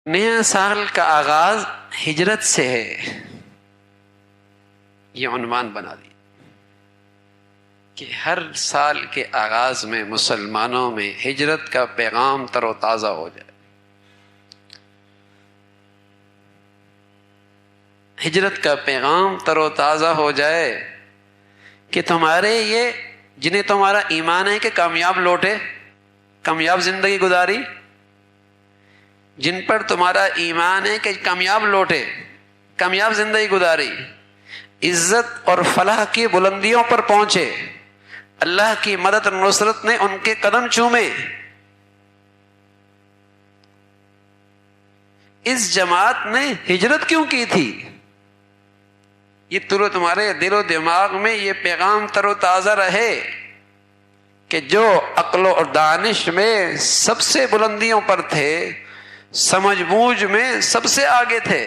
نیا سال کا آغاز ہجرت سے ہے، یہ عنوان بنا دی کہ ہر سال کے آغاز میں مسلمانوں میں ہجرت کا پیغام تر و تازہ ہو جائے، ہجرت کا پیغام تر و تازہ ہو جائے کہ تمہارے یہ جنہیں تمہارا ایمان ہے کہ کامیاب لوٹے، کامیاب زندگی گزاری، جن پر تمہارا ایمان ہے کہ کامیاب لوٹے، کامیاب زندگی گزاری، عزت اور فلاح کی بلندیوں پر پہنچے، اللہ کی مدد اور نصرت نے ان کے قدم چومے، اس جماعت نے ہجرت کیوں کی تھی؟ یہ تمہارے دل و دماغ میں یہ پیغام تر و تازہ رہے کہ جو عقل و دانش میں سب سے بلندیوں پر تھے، سمجھ بوجھ میں سب سے آگے تھے،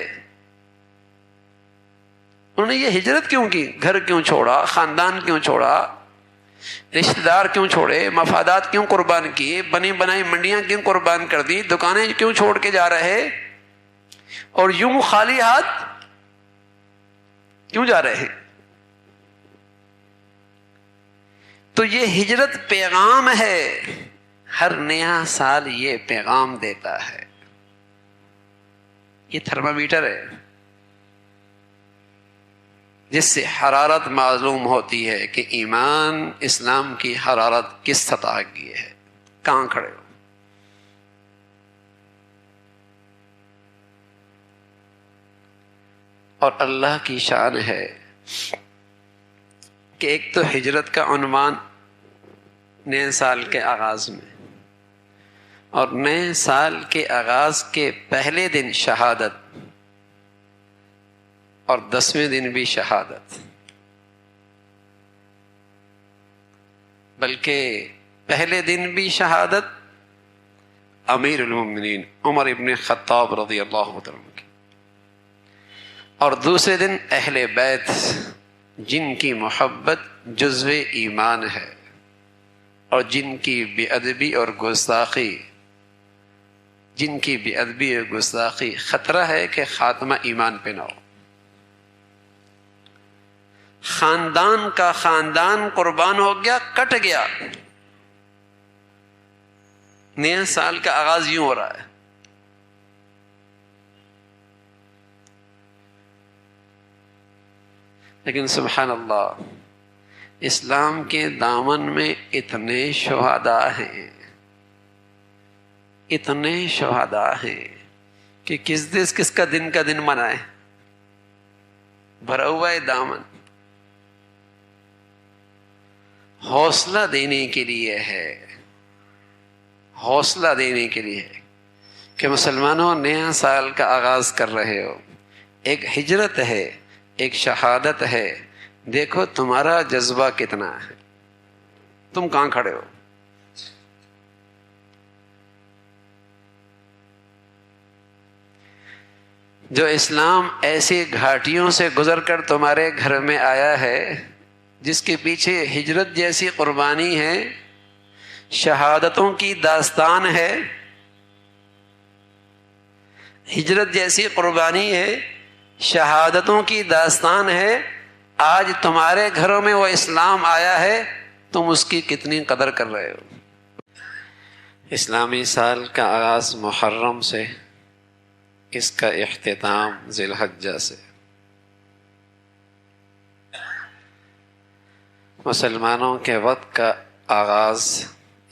انہوں نے یہ ہجرت کیوں کی؟ گھر کیوں چھوڑا، خاندان کیوں چھوڑا، رشتہ دار کیوں چھوڑے، مفادات کیوں قربان کیے، بنی بنائی منڈیاں کیوں قربان کر دی، دکانیں کیوں چھوڑ کے جا رہے، اور یوں خالی ہاتھ کیوں جا رہے ہیں؟ تو یہ ہجرت پیغام ہے، ہر نیا سال یہ پیغام دیتا ہے، یہ تھرمامیٹر ہے جس سے حرارت معلوم ہوتی ہے کہ ایمان اسلام کی حرارت کس سطح کی ہے، کہاں کھڑے ہو۔ اور اللہ کی شان ہے کہ ایک تو ہجرت کا عنوان نئے سال کے آغاز میں، اور نئے سال کے آغاز کے پہلے دن شہادت، اور 10ویں دن بھی شہادت، بلکہ پہلے دن بھی شہادت امیر المومنین عمر ابن خطاب رضی اللہ عنہ کی، اور دوسرے دن اہل بیت جن کی محبت جزو ایمان ہے، اور جن کی بے ادبی اور گستاخی، جن کی بے ادبی اور گستاخی خطرہ ہے کہ خاتمہ ایمان پہ نہ ہو، خاندان کا خاندان قربان ہو گیا، کٹ گیا، نیا سال کا آغاز یوں ہو رہا ہے۔ لیکن سبحان اللہ، اسلام کے دامن میں اتنے شہداء ہیں، اتنے شہداء ہیں کہ کس کا دن منائے، بھرا ہوا ہے دامن۔ حوصلہ دینے کے لیے ہے، حوصلہ دینے کے لیے ہے کہ مسلمانوں نیا سال کا آغاز کر رہے ہو، ایک ہجرت ہے، ایک شہادت ہے، دیکھو تمہارا جذبہ کتنا ہے، تم کہاں کھڑے ہو۔ جو اسلام ایسی گھاٹیوں سے گزر کر تمہارے گھر میں آیا ہے، جس کے پیچھے ہجرت جیسی قربانی ہے، شہادتوں کی داستان ہے، ہجرت جیسی قربانی ہے، شہادتوں کی داستان ہے، آج تمہارے گھروں میں وہ اسلام آیا ہے، تم اس کی کتنی قدر کر رہے ہو۔ اسلامی سال کا آغاز محرم سے، اس کا اختتام ذی الحجہ سے۔ مسلمانوں کے وقت کا آغاز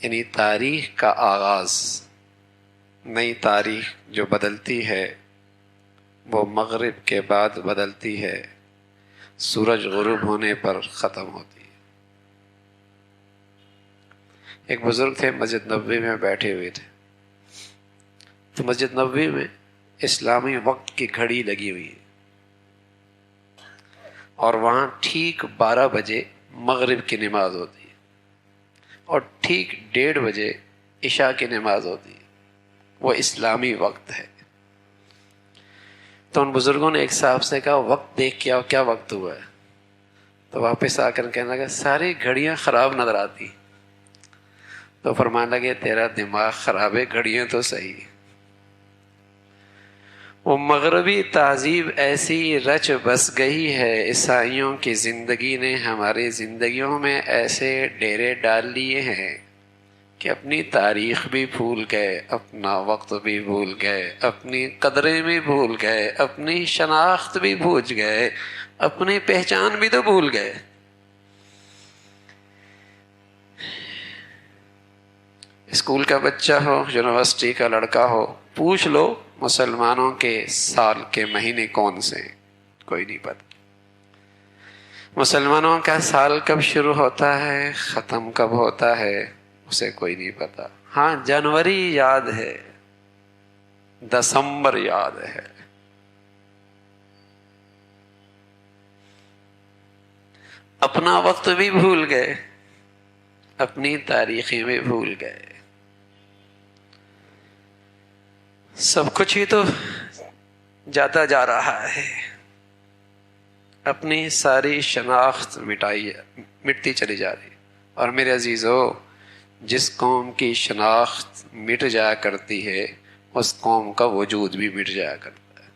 یعنی تاریخ کا آغاز، نئی تاریخ جو بدلتی ہے وہ مغرب کے بعد بدلتی ہے، سورج غروب ہونے پر ختم ہوتی ہے۔ ایک بزرگ تھے، مسجد نبوی میں بیٹھے ہوئے تھے، تو مسجد نبوی میں اسلامی وقت کی گھڑی لگی ہوئی ہے، اور وہاں ٹھیک 12 بجے مغرب کی نماز ہوتی ہے، اور ٹھیک 1:30 بجے عشاء کی نماز ہوتی ہے، وہ اسلامی وقت ہے۔ تو ان بزرگوں نے ایک صاحب سے کہا وقت دیکھ کیا وقت ہوا ہے؟ تو واپس آ کر کہنے لگا ساری گھڑیاں خراب نظر آتی۔ تو فرمانے لگے تیرا دماغ خراب ہے، گھڑیاں تو صحیح۔ وہ مغربی تہذیب ایسی رچ بس گئی ہے، عیسائیوں کی زندگی نے ہماری زندگیوں میں ایسے ڈیرے ڈال لیے ہیں کہ اپنی تاریخ بھی بھول گئے، اپنا وقت بھی بھول گئے، اپنی قدریں بھی بھول گئے، اپنی شناخت بھی بھول گئے، اپنی پہچان بھی تو بھول گئے۔ اسکول کا بچہ ہو، یونیورسٹی کا لڑکا ہو، پوچھ لو مسلمانوں کے سال کے مہینے کون سے ہیں، کوئی نہیں پتہ۔ مسلمانوں کا سال کب شروع ہوتا ہے، ختم کب ہوتا ہے، اسے کوئی نہیں پتا۔ ہاں جنوری یاد ہے، دسمبر یاد ہے، اپنا وقت بھی بھول گئے، اپنی تاریخیں بھی بھول گئے۔ سب کچھ ہی تو جاتا جا رہا ہے، اپنی ساری شناخت مٹتی چلی جا رہی ہے۔ اور میرے عزیزو، جس قوم کی شناخت مٹ جایا کرتی ہے اس قوم کا وجود بھی مٹ جایا کرتا ہے۔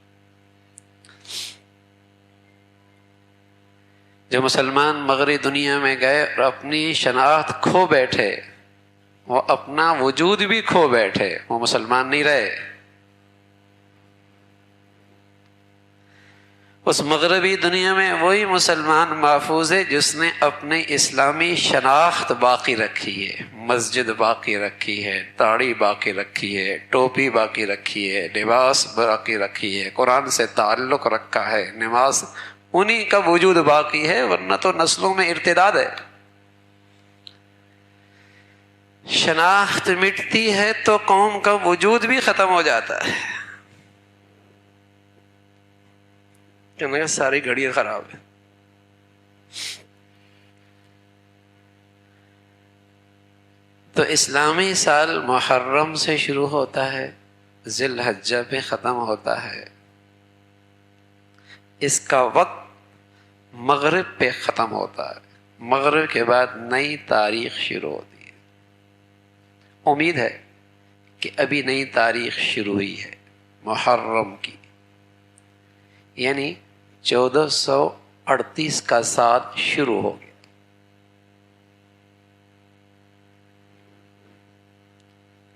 جو مسلمان مغربی دنیا میں گئے اور اپنی شناخت کھو بیٹھے، وہ اپنا وجود بھی کھو بیٹھے، وہ مسلمان نہیں رہے۔ اس مغربی دنیا میں وہی مسلمان محفوظ ہے جس نے اپنی اسلامی شناخت باقی رکھی ہے، مسجد باقی رکھی ہے، داڑھی باقی رکھی ہے، ٹوپی باقی رکھی ہے، لباس باقی رکھی ہے، قرآن سے تعلق رکھا ہے، نماز، انہی کا وجود باقی ہے، ورنہ تو نسلوں میں ارتداد ہے۔ شناخت مٹتی ہے تو قوم کا وجود بھی ختم ہو جاتا ہے۔ کہنے کا ساری گھڑیاں خراب ہے۔ تو اسلامی سال محرم سے شروع ہوتا ہے، ذی الحجہ پہ ختم ہوتا ہے، اس کا وقت مغرب پہ ختم ہوتا ہے، مغرب کے بعد نئی تاریخ شروع ہوتی ہے۔ امید ہے کہ ابھی نئی تاریخ شروع ہوئی ہے محرم کی، یعنی 1438 کا سال شروع ہو گیا۔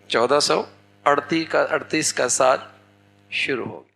1438 کا سال شروع ہو گیا۔